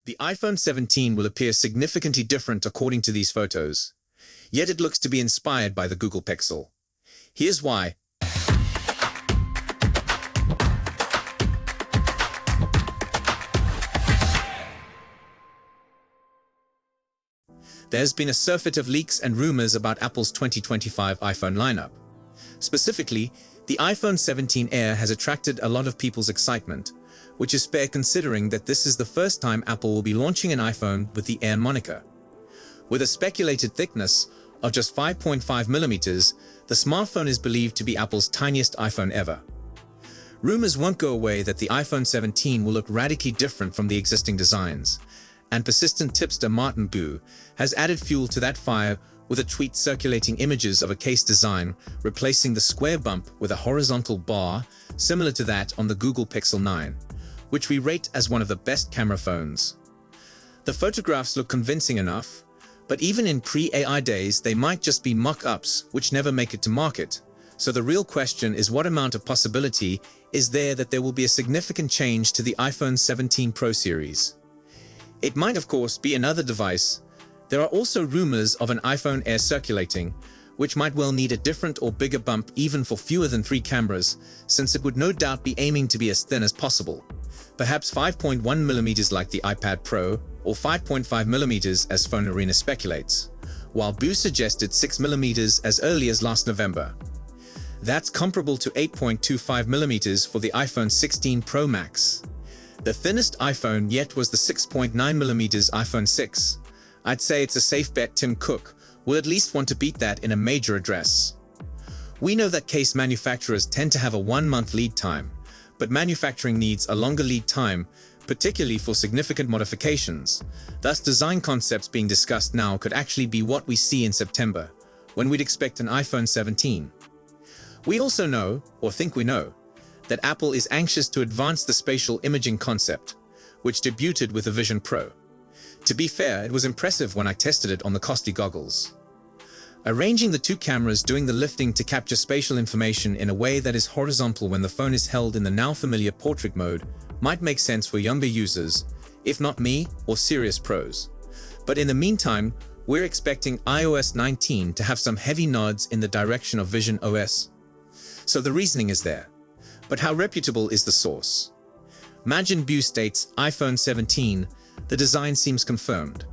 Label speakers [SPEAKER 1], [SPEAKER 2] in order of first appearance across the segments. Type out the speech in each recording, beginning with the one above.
[SPEAKER 1] The iPhone 17 will appear significantly different according to these photos, yet it looks to be inspired by the Google Pixel. Here's why. There's been a surfeit of leaks and rumors about Apple's 2025 iPhone lineup. Specifically, the iPhone 17 Air has attracted a lot of people's excitement, which is fair considering that this is the first time Apple will be launching an iPhone with the Air moniker. With a speculated thickness of just 5.5 millimeters, the smartphone is believed to be Apple's tiniest iPhone ever. Rumors won't go away that the iPhone 17 will look radically different from the existing designs, and persistent tipster Martin Bu has added fuel to that fire with a tweet circulating images of a case design replacing the square bump with a horizontal bar similar to that on the Google Pixel 9, which we rate as one of the best camera phones. The photographs look convincing enough, but even in pre-AI days they might just be mock-ups which never make it to market. So the real question is, what amount of possibility is there that there will be a significant change to the iPhone 17 Pro series? It might of course be another device. There are also rumors of an iPhone Air circulating, which might well need a different or bigger bump even for fewer than 3 cameras, since it would no doubt be aiming to be as thin as possible. Perhaps 5.1mm like the iPad Pro, or 5.5mm as Phone Arena speculates, while Bu suggested 6mm as early as last November. That's comparable to 8.25mm for the iPhone 16 Pro Max. The thinnest iPhone yet was the 6.9mm iPhone 6. I'd say it's a safe bet Tim Cook will at least want to beat that in a major address. We know that case manufacturers tend to have a 1-month lead time, but manufacturing needs a longer lead time, particularly for significant modifications. Thus, design concepts being discussed now could actually be what we see in September, when we'd expect an iPhone 17. We also know, or think we know, that Apple is anxious to advance the spatial imaging concept, which debuted with the Vision Pro. To be fair, it was impressive when I tested it on the costly goggles. Arranging the 2 cameras doing the lifting to capture spatial information in a way that is horizontal when the phone is held in the now familiar portrait mode might make sense for younger users, if not me or serious pros. But in the meantime, we're expecting iOS 19 to have some heavy nods in the direction of Vision OS. So the reasoning is there. But how reputable is the source? Majin Bu states iPhone 17, the design seems confirmed.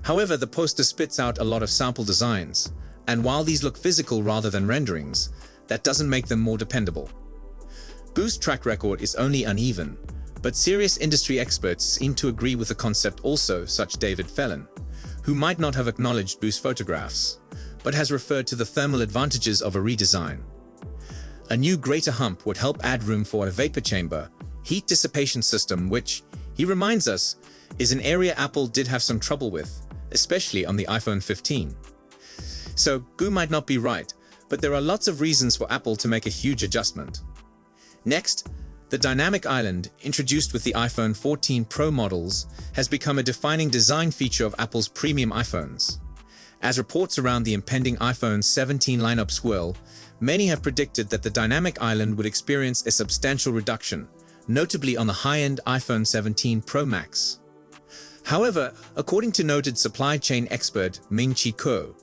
[SPEAKER 1] However, the poster spits out a lot of sample designs, and while these look physical rather than renderings, that doesn't make them more dependable. Bu's track record is only uneven, but serious industry experts seem to agree with the concept also, such David Fellon, who might not have acknowledged Bu's photographs, but has referred to the thermal advantages of a redesign. A new greater hump would help add room for a vapor chamber, heat dissipation system which, he reminds us, is an area Apple did have some trouble with, especially on the iPhone 15. So, Bu might not be right, but there are lots of reasons for Apple to make a huge adjustment. Next, the dynamic island, introduced with the iPhone 14 Pro models, has become a defining design feature of Apple's premium iPhones. As reports around the impending iPhone 17 lineup swirl, many have predicted that the dynamic island would experience a substantial reduction, notably on the high-end iPhone 17 Pro Max. However, according to noted supply chain expert Ming-Chi Kuo,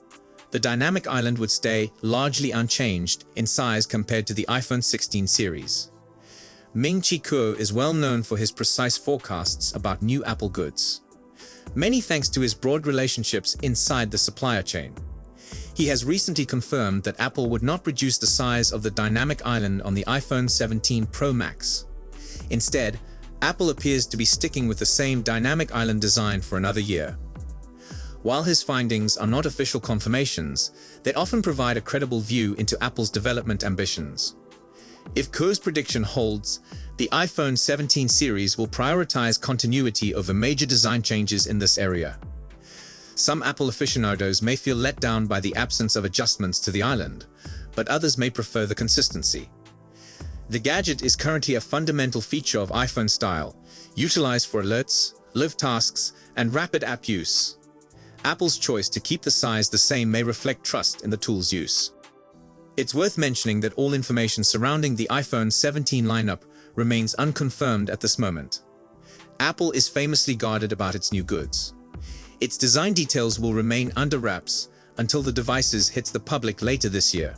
[SPEAKER 1] the dynamic island would stay largely unchanged in size compared to the iPhone 16 series. Ming-Chi Kuo is well known for his precise forecasts about new Apple goods, many thanks to his broad relationships inside the supplier chain. He has recently confirmed that Apple would not reduce the size of the dynamic island on the iPhone 17 Pro Max. Instead, Apple appears to be sticking with the same dynamic island design for another year. While his findings are not official confirmations, they often provide a credible view into Apple's development ambitions. If Kuo's prediction holds, the iPhone 17 series will prioritize continuity over major design changes in this area. Some Apple aficionados may feel let down by the absence of adjustments to the island, but others may prefer the consistency. The gadget is currently a fundamental feature of iPhone style, utilized for alerts, live tasks, and rapid app use. Apple's choice to keep the size the same may reflect trust in the tool's use. It's worth mentioning that all information surrounding the iPhone 17 lineup remains unconfirmed at this moment. Apple is famously guarded about its new goods. Its design details will remain under wraps until the devices hits the public later this year.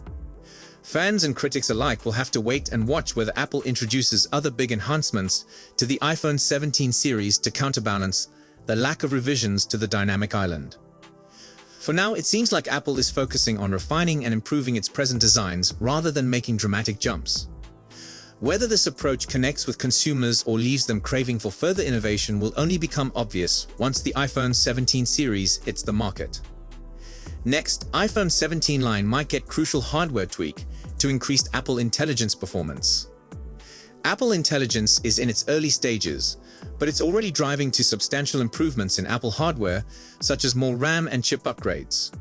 [SPEAKER 1] Fans and critics alike will have to wait and watch whether Apple introduces other big enhancements to the iPhone 17 series to counterbalance the lack of revisions to the dynamic island. For now, it seems like Apple is focusing on refining and improving its present designs rather than making dramatic jumps. Whether this approach connects with consumers or leaves them craving for further innovation will only become obvious once the iPhone 17 series hits the market. Next, iPhone 17 line might get crucial hardware tweak to increase Apple Intelligence performance. Apple Intelligence is in its early stages, but it's already driving to substantial improvements in Apple hardware, such as more RAM and chip upgrades.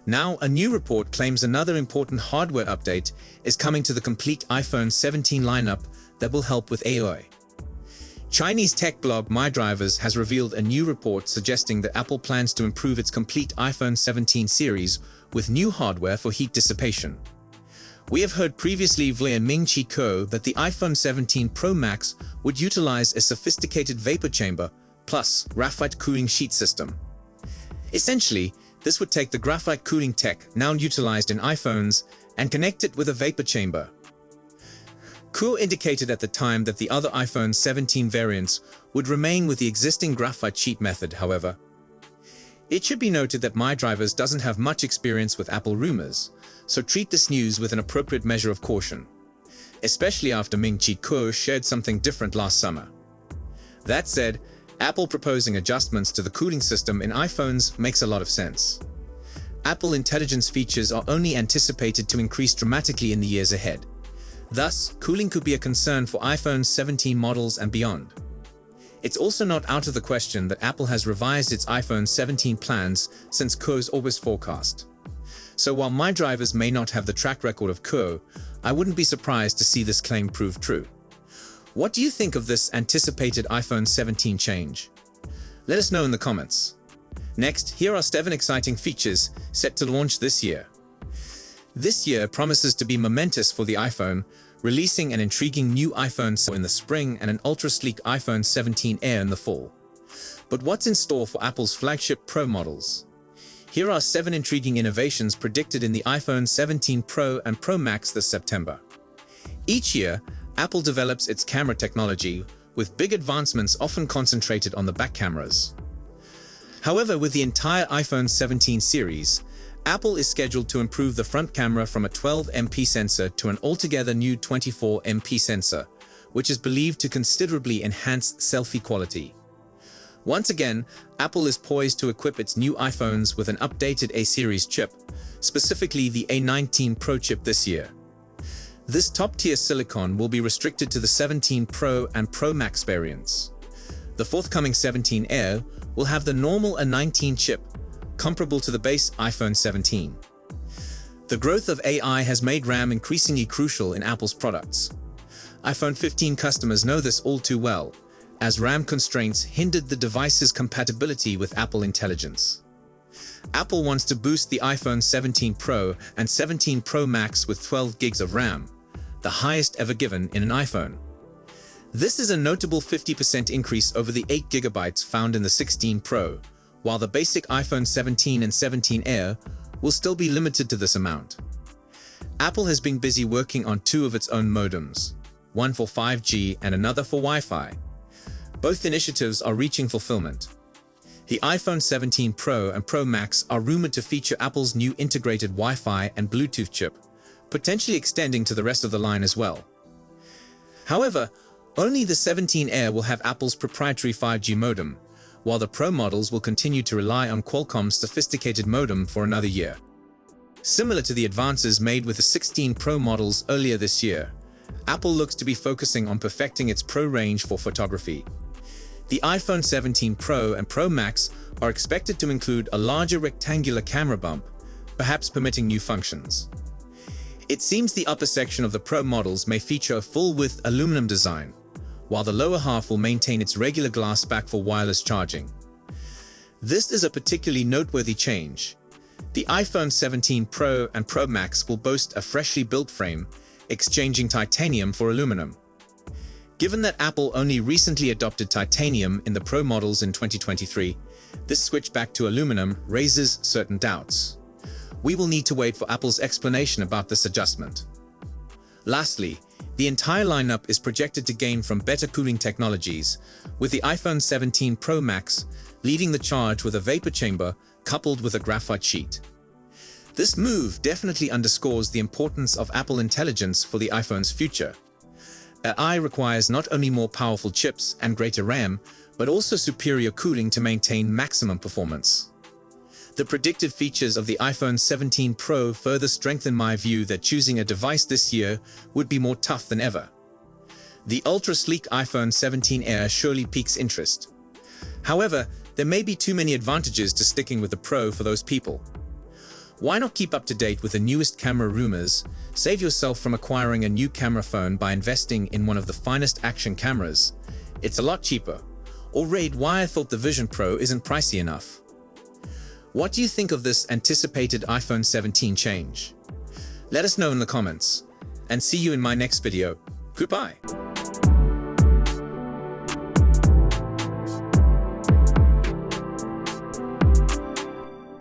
[SPEAKER 1] Now, a new report claims another important hardware update is coming to the complete iPhone 17 lineup that will help with AI. Chinese tech blog MyDrivers has revealed a new report suggesting that Apple plans to improve its complete iPhone 17 series with new hardware for heat dissipation. We have heard previously via Ming-Chi Kuo that the iPhone 17 Pro Max would utilize a sophisticated vapor chamber plus graphite cooling sheet system. Essentially, this would take the graphite cooling tech now utilized in iPhones and connect it with a vapor chamber. Kuo indicated at the time that the other iPhone 17 variants would remain with the existing graphite sheet method, however. It should be noted that MyDrivers doesn't have much experience with Apple rumors, so treat this news with an appropriate measure of caution, especially after Ming-Chi Kuo shared something different last summer. That said, Apple proposing adjustments to the cooling system in iPhones makes a lot of sense. Apple Intelligence features are only anticipated to increase dramatically in the years ahead. Thus, cooling could be a concern for iPhone 17 models and beyond. It's also not out of the question that Apple has revised its iPhone 17 plans since Kuo's August forecast. So while MyDrivers may not have the track record of Kuo, I wouldn't be surprised to see this claim prove true. What do you think of this anticipated iPhone 17 change? Let us know in the comments. Next, here are 7 exciting features set to launch this year. This year promises to be momentous for the iPhone, releasing an intriguing new iPhone in the spring and an ultra-sleek iPhone 17 Air in the fall. But what's in store for Apple's flagship Pro models? Here are 7 intriguing innovations predicted in the iPhone 17 Pro and Pro Max this September. Each year, Apple develops its camera technology, with big advancements often concentrated on the back cameras. However, with the entire iPhone 17 series, Apple is scheduled to improve the front camera from a 12MP sensor to an altogether new 24MP sensor, which is believed to considerably enhance selfie quality. Once again, Apple is poised to equip its new iPhones with an updated A-series chip, specifically the A19 Pro chip this year. This top-tier silicon will be restricted to the 17 Pro and Pro Max variants. The forthcoming 17 Air will have the normal A19 chip, comparable to the base iPhone 17. The growth of AI has made RAM increasingly crucial in Apple's products. iPhone 15 customers know this all too well, as RAM constraints hindered the device's compatibility with Apple Intelligence. Apple wants to boost the iPhone 17 Pro and 17 Pro Max with 12 gigs of RAM, the highest ever given in an iPhone. This is a notable 50% increase over the 8 GB found in the 16 Pro, while the basic iPhone 17 and 17 Air will still be limited to this amount. Apple has been busy working on 2 of its own modems, one for 5G and another for Wi-Fi. Both initiatives are reaching fulfillment. The iPhone 17 Pro and Pro Max are rumored to feature Apple's new integrated Wi-Fi and Bluetooth chip, potentially extending to the rest of the line as well. However, only the 17 Air will have Apple's proprietary 5G modem, while the Pro models will continue to rely on Qualcomm's sophisticated modem for another year. Similar to the advances made with the 16 Pro models earlier this year, Apple looks to be focusing on perfecting its Pro range for photography. The iPhone 17 Pro and Pro Max are expected to include a larger rectangular camera bump, perhaps permitting new functions. It seems the upper section of the Pro models may feature a full-width aluminum design, while the lower half will maintain its regular glass back for wireless charging. This is a particularly noteworthy change. The iPhone 17 Pro and Pro Max will boast a freshly built frame, exchanging titanium for aluminum. Given that Apple only recently adopted titanium in the Pro models in 2023, this switch back to aluminum raises certain doubts. We will need to wait for Apple's explanation about this adjustment. Lastly, the entire lineup is projected to gain from better cooling technologies, with the iPhone 17 Pro Max leading the charge with a vapor chamber coupled with a graphite sheet. This move definitely underscores the importance of Apple Intelligence for the iPhone's future. AI requires not only more powerful chips and greater RAM, but also superior cooling to maintain maximum performance. The predicted features of the iPhone 17 Pro further strengthen my view that choosing a device this year would be more tough than ever. The ultra-sleek iPhone 17 Air surely piques interest. However, there may be too many advantages to sticking with the Pro for those people. Why not keep up to date with the newest camera rumors, save yourself from acquiring a new camera phone by investing in one of the finest action cameras? It's a lot cheaper. Or read why I thought the Vision Pro isn't pricey enough. What do you think of this anticipated iPhone 17 change? Let us know in the comments, and see you in my next video. Goodbye.